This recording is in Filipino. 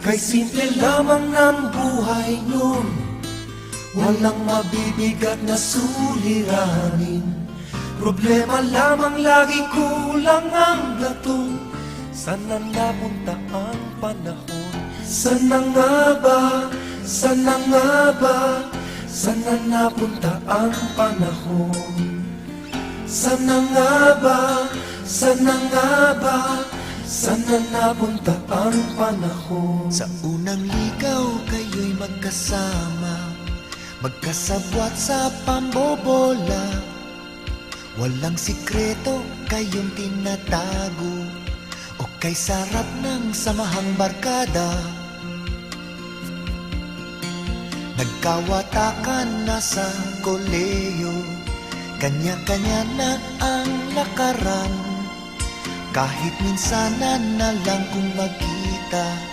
Kay simple lamang ng buhay nun, walang mabibigat na suliranin. Problema lamang lagi, kulang ang latong. Sana napunta ang panahon? Sana nga ba? Sana nga ba? Sana napunta ang panahon? Sana nga ba? Sana nga ba? Sana napunta ang panahon? Sa unang ligaw kayo'y magkasama, magkasabwat sa pambobola. Walang sikreto kayong tinatago, o kay sarap ng samahang barkada. Nagkawatakan na sa koleyo, kanya-kanya na ang lakaran. Kahit minsanan na lang kung magkita,